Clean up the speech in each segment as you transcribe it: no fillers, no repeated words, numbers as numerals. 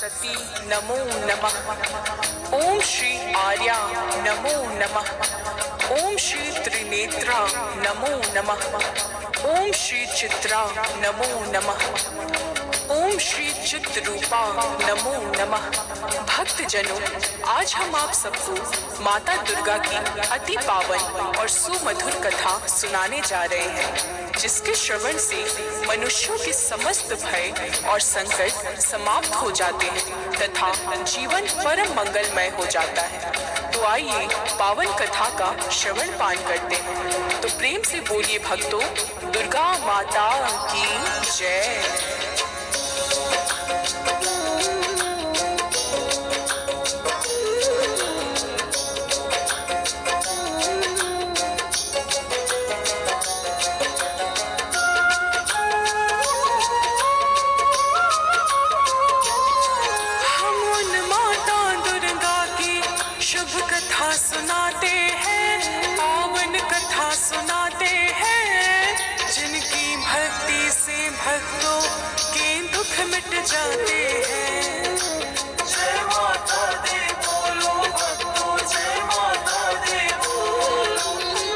सरस्वती नमो नमः। ओम श्री आर्या नमो नमः। ओम श्री त्रिनेत्रा नमो नमः। ओम श्री चित्रा नमो नमः। ओम श्री चित्रूपा नमो नमः। भक्तजनों, आज हम आप सबको माता दुर्गा की अति पावन और सुमधुर कथा सुनाने जा रहे हैं, जिसके श्रवण से मनुष्यों के समस्त भय और संकट समाप्त हो जाते हैं तथा जीवन परम मंगलमय हो जाता है। तो आइए पावन कथा का श्रवण पान करते हैं। तो प्रेम से बोलिए भक्तों, दुर्गा माता की जय। सुनाते हैं, पावन कथा सुनाते हैं, जिनकी भक्ति से भक्तों के दुख मिट जाते हैं। जय माता दी बोलो भक्तों, जय माता दी बोलो,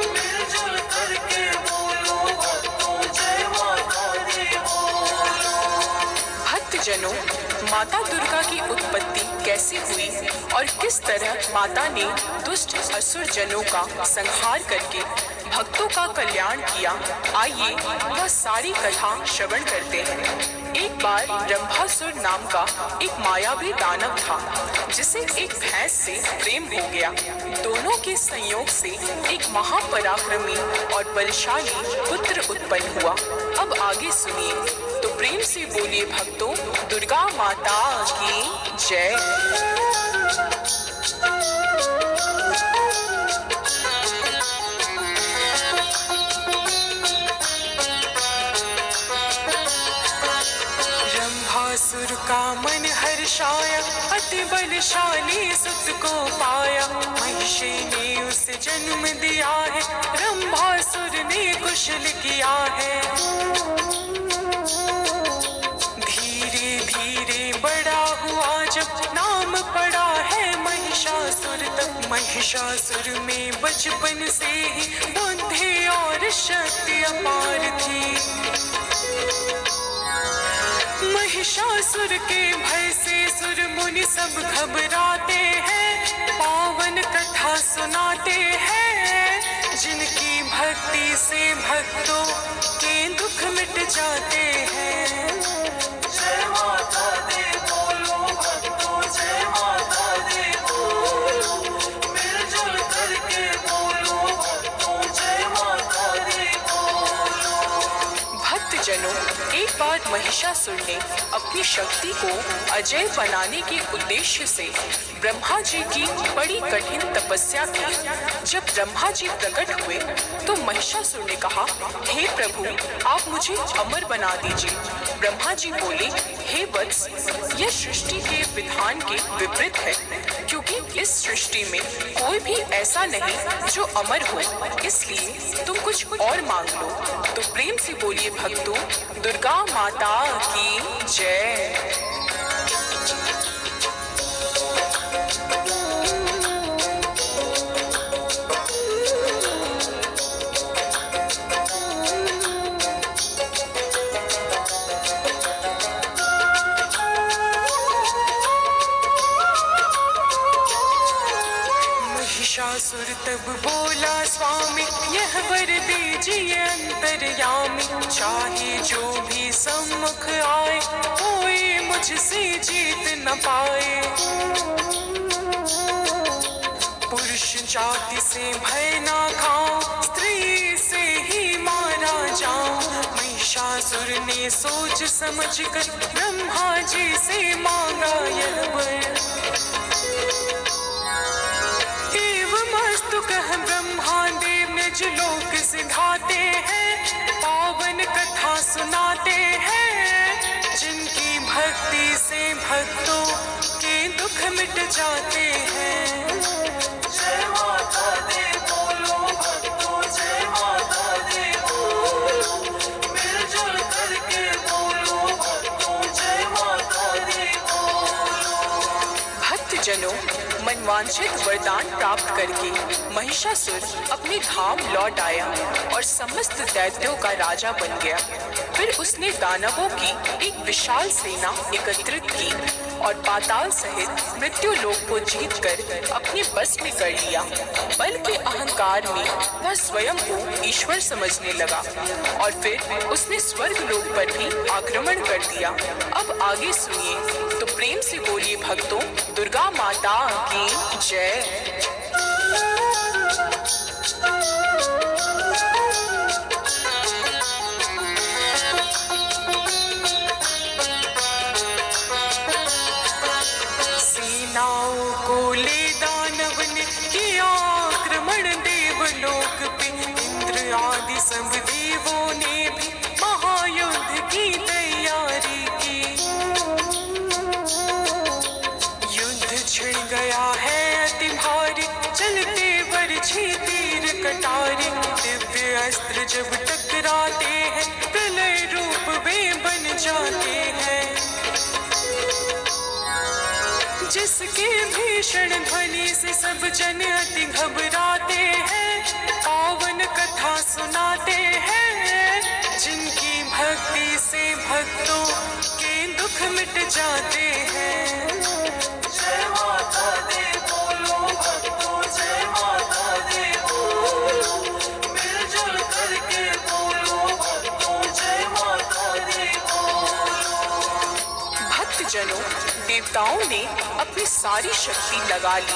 मिलजुल करके बोलो भक्तों, जय माता दी बोलो। भक्तजनों, माता दुर्गा की उत्पत्ति कैसे हुई और किस तरह माता ने दुष्ट असुर जनों का संहार करके भक्तों का कल्याण किया, आइए वह सारी कथा श्रवण करते हैं। एक बार ब्रह्मासुर नाम का एक मायावी दानव था, जिसे एक भैंस से प्रेम हो गया। दोनों के संयोग से एक महापराक्रमी और बलशाली पुत्र उत्पन्न हुआ। अब आगे सुनिए। तो प्रेम से बोलिए भक्तों, दुर्गा माता की जय। ब्रह्मासुर का मन हर्षाया, अति बलशाली सुत को पाया। महिषी ने उसे जन्म दिया है, ब्रह्मासुर ने कुशल किया है। धीरे धीरे बड़ा हुआ जब नाम पड़ा है महिषासुर, तब महिषासुर में बचपन से ही बुद्धि और शक्ति अपार थी। महिषासुर के भय से सुर मुनि सब घबराते हैं, पावन कथा सुनाते हैं, जिनकी भक्ति से भक्तों के दुख मिट जाते हैं। जय माता दी बोलो भक्तों, जय माता दी बोलो, मिलजुल करके बोलो भक्तों, जय माता दी बोलो। भक्तजनों, एक बार महिषासुर ने अपनी शक्ति को अजय बनाने के उद्देश्य से ब्रह्मा जी की बड़ी कठिन तपस्या की। जब ब्रह्मा जी प्रकट हुए तो महिषासुर ने कहा, हे प्रभु, आप मुझे अमर बना दीजिए। ब्रह्मा जी बोले, हे वत्स, यह सृष्टि के विधान के विपरीत है, क्योंकि इस सृष्टि में कोई भी ऐसा नहीं जो अमर हो, इसलिए तुम कुछ और मांग लो। तो प्रेम से बोलिए भक्तों, दुर्गा माता की जय। महिषासुर तब बोला, स्वामी यह वर दीजिए अंतर्यामी, चाहे जो भी सम्मुख आए, कोई मुझसे जीत न पाए। पुरुष जाति से भय ना खाऊं, स्त्री से ही मारा जाऊं। महिषासुर ने सोच समझ कर ब्रह्मा जी से मांगा यह वर। मस्तु कह ब्रह्मा देव निज लोक सिधाते हैं, पावन कथा सुनाते हैं, जिनकी भक्ति से भक्तों के दुख मिट जाते हैं। जय माता दी बोलो भक्तों, जय माता दी बोलो, मिलजुल करके बोलो भक्तों, जय माता दी बोलो। भक्तजनों, मनवांछित वरदान प्राप्त करके महिषासुर अपने धाम लौट आया और समस्त दैत्यों का राजा बन गया। फिर उसने दानवों की एक विशाल सेना एकत्रित की और पाताल सहित मृत्यु लोक को जीतकर अपने बस में कर लिया। बल के अहंकार में वह स्वयं को ईश्वर समझने लगा और फिर उसने स्वर्ग लोक पर भी आक्रमण कर दिया। अब आगे सुनिए, तो प्रेम से बोलिए भक्तों, दुर्गा माता की जय। सेनाओं को ले दानव ने किया आक्रमण देवलोक पे। इंद्र आदि सब देवों ने भी महायुद्ध की तैयारी की। युद्ध छिड़ गया है अति भारी, चलते बरछी तीर कटारी। दिव्य अस्त्र जब टकराते हैं, प्रलय रूप वे बन जाते हैं। जिसके भीषण ध्वनि से सब जन अति घबराते हैं, पावन कथा सुनाते हैं। जिनकी भक्ति से भक्तों के दुख मिट जाते हैं। जय माता दी बोलो भक्तों, जय माता दी बोलो। मिलजुल करके बोलो भक्तों, जय माता दी बोलो। भक्तजनों, देवताओं ने अपनी सारी शक्ति लगा ली,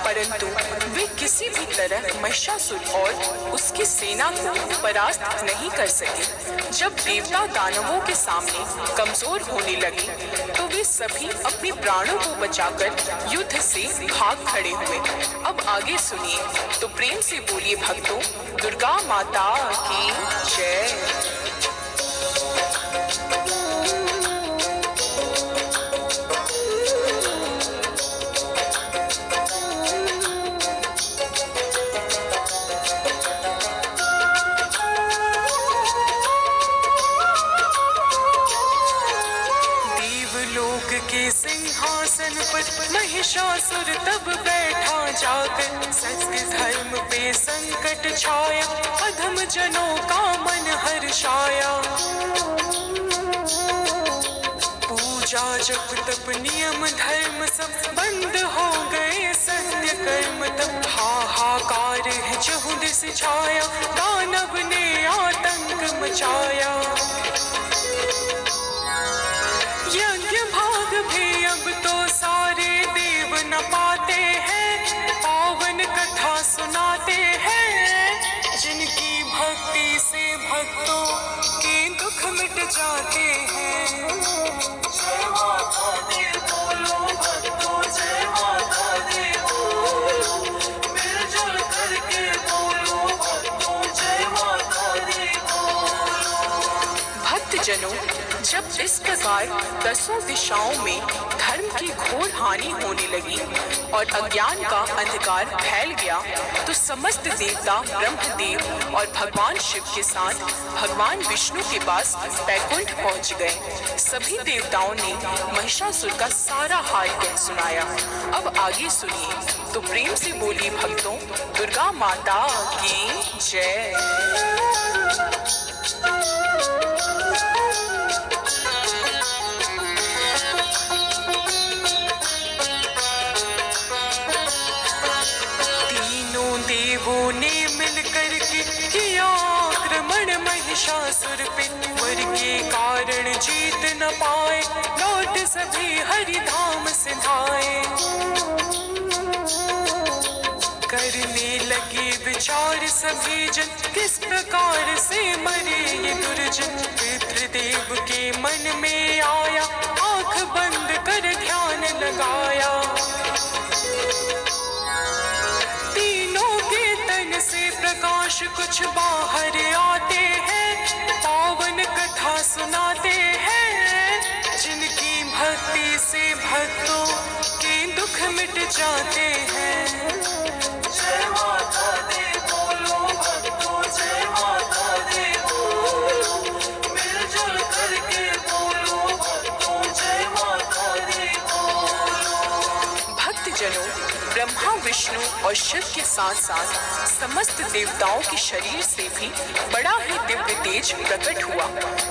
परंतु वे किसी भी तरह महिषासुर और उसकी सेना को परास्त नहीं कर सके। जब देवता दानवों के सामने कमजोर होने लगे, तो वे सभी अपने प्राणों को बचाकर युद्ध से भाग खड़े हुए। अब आगे सुनिए, तो प्रेम से बोलिए भक्तों, दुर्गा माता की जय। के सिंहासन पर महिषासुर तब बैठा जाकर। सत्य धर्म पे संकट छाया, अधम जनों का मन हर्षाया। पूजा जप तप नियम धर्म सब बंद हो गए, सत्य कर्म तब हाहाकार है चहुँ दिस छाया। दानव ने आतंक मचाया। यज्ञ भाग भी अब तो सारे देव न पाते हैं, पावन कथा सुनाते हैं। जिनकी भक्ति से भक्तों के दुख मिट जाते हैं। जय माता दी बोलो भक्तों, जय माता दी बोलो। मिलजुल करके बोलो भक्तों, जय माता दी बोलो। भक्तजनों, जब इस प्रकार दसों दिशाओं में धर्म की घोर हानि होने लगी और अज्ञान का अंधकार फैल गया, तो समस्त देवता ब्रह्मदेव और भगवान शिव के साथ भगवान विष्णु के पास बैकुंठ पहुंच गए। सभी देवताओं ने महिषासुर का सारा हाल कह सुनाया। अब आगे सुनिए, तो प्रेम से बोलिए भक्तों, दुर्गा माता की जय। देवों ने मिलकर के किया आक्रमण महिषासुर पे। वर के कारण जीत न पाए, लौट सभी हरिधाम से धाए। करने लगे विचार सभी जन, किस प्रकार से मरे ये दुर्जन। पितृदेव के मन में आया, आंख बंद कर ध्यान लगाया। से प्रकाश कुछ बाहर आते हैं, पावन कथा सुनाते हैं। जिनकी भक्ति से भक्तों के दुख मिट जाते हैं। जय माता दी बोलो भक्तों, जय माता दी बोलो। मिलजुल करके बोलो भक्तों, जय माता दी बोलो। भक्तजनों, ब्रह्मा, विष्णु और शिव के साथ साथ समस्त देवताओं के शरीर से भी बड़ा ही दिव्य तेज प्रकट हुआ,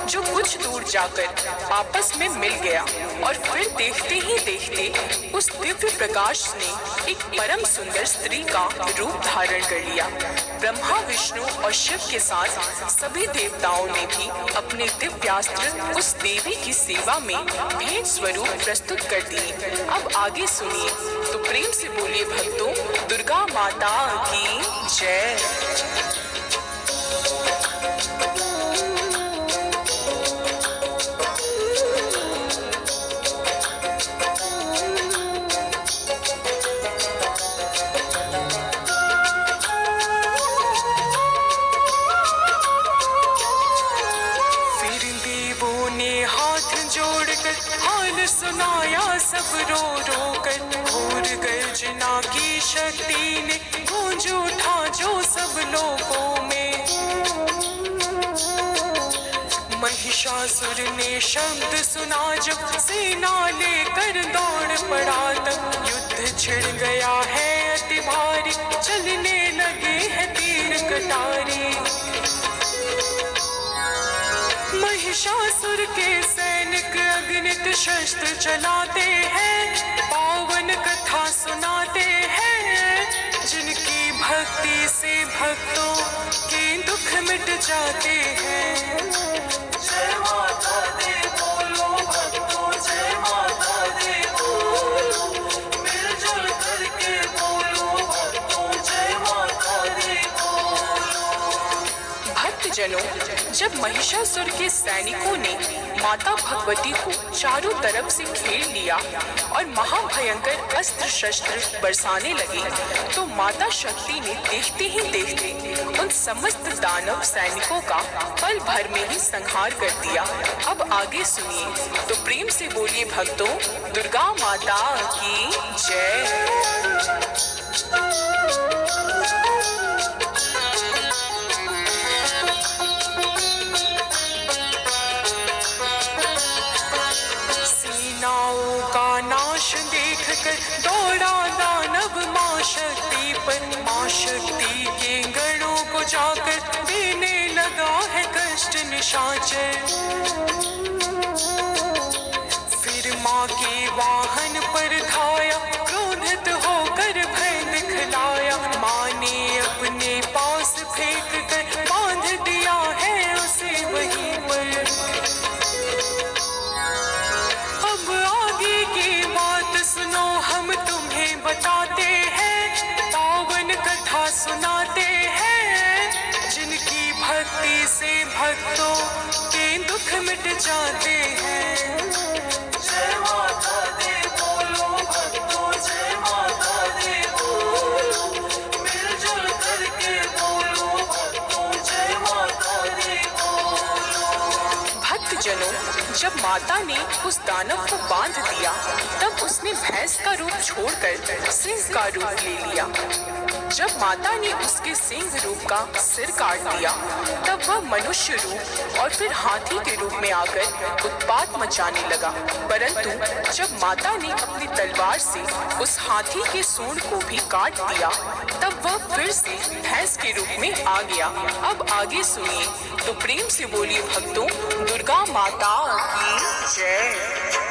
जो कुछ दूर जाकर आपस में मिल गया और फिर देखते ही देखते उस दिव्य प्रकाश ने एक परम सुंदर स्त्री का रूप धारण कर लिया। ब्रह्मा, विष्णु और शिव के साथ सभी देवताओं ने भी अपने दिव्यास्त्र उस देवी की सेवा में भेंट स्वरूप प्रस्तुत कर दिए। अब आगे सुनिए, तो प्रेम से बोलिए भक्तों, दुर्गा माता की जय। सुनाया सब रो रो कर, घोर गर्जना की शक्ति ने गूंज उठा जो सब लोगों में। महिषासुर ने शब्द सुना जब सेना लेकर दौड़ पड़ा, तब युद्ध छिड़ गया है अति भारी, चलने लगे हैं तीर कटारी। महिषासुर के सैनिक अगणित शस्त्र चलाते हैं, पावन कथा सुनाते हैं, जिनकी भक्ति से भक्तों के दुख मिट जाते हैं। जय माता दी बोलो भक्तों, जय माता दी बोलो, मिलजुल करके बोलो भक्तों, जय माता दी बोलो। भक्तजनों, जब महिषासुर के सैनिकों ने माता भगवती को चारों तरफ से घेर लिया और महाभयंकर अस्त्र शस्त्र बरसाने लगे, तो माता शक्ति ने देखते ही देखते उन समस्त दानव सैनिकों का पल भर में ही संहार कर दिया। अब आगे सुनिए, तो प्रेम से बोलिए भक्तों, दुर्गा माता की जय। दौड़ा दानव माँ शक्ति पर, माँ शक्ति के गणों को जाकर देने लगा है कष्ट निशाचर। फिर माँ के वाहन पर धाया, क्रोधित होकर भय दिखलाया, माँ ने अपने पास फेंक कर बांध दिया है उसे वहीं पर। अब आगे की बात सुनो, हम तुम्हें बताते हैं, पावन कथा सुनाते हैं, जिनकी भक्ति से भक्तों के दुख मिट जाते हैं। जय माता दी बोलो भक्तों, जय माता दी बोलो, मिलजुल करके बोलो भक्तों, जय माता दी बोलो। भक्तजनों, जब माता ने उस दानव को बांध दिया, तब उसने भैंस का रूप छोड़कर सिंह का रूप ले लिया। जब माता ने उसके सिंह रूप का सिर काट दिया, तब वह मनुष्य रूप और फिर हाथी के रूप में आकर उत्पात मचाने लगा। परंतु जब माता ने अपनी तलवार से उस हाथी के सूंड को भी काट दिया, तब वह फिर से भैंस के रूप में आ गया। अब आगे सुनिए, तो प्रेम से बोलिए भक्तों, दुर्गा माता की जय।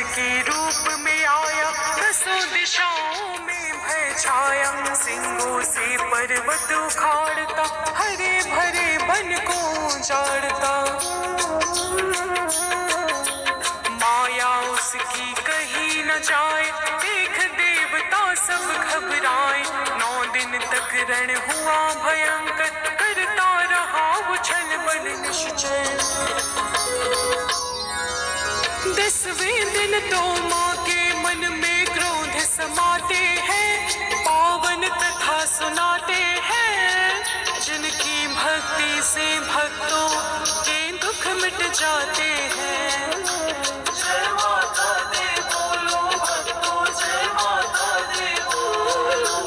के रूप में आया, दसों दिशाओं में भय छाया, सिंहों से पर्वत उखाड़ता, हरे भरे वन को उजाड़ता। माया उसकी कहीं न जाए, देख देवता सब घबराए, 9 दिन तक रण हुआ भयंकर, करता रहा वो छल बल निश्चय। 10वें दिन तो माँ के मन में क्रोध समाते हैं, पावन कथा सुनाते हैं, जिनकी भक्ति से भक्तों के दुख मिट जाते हैं।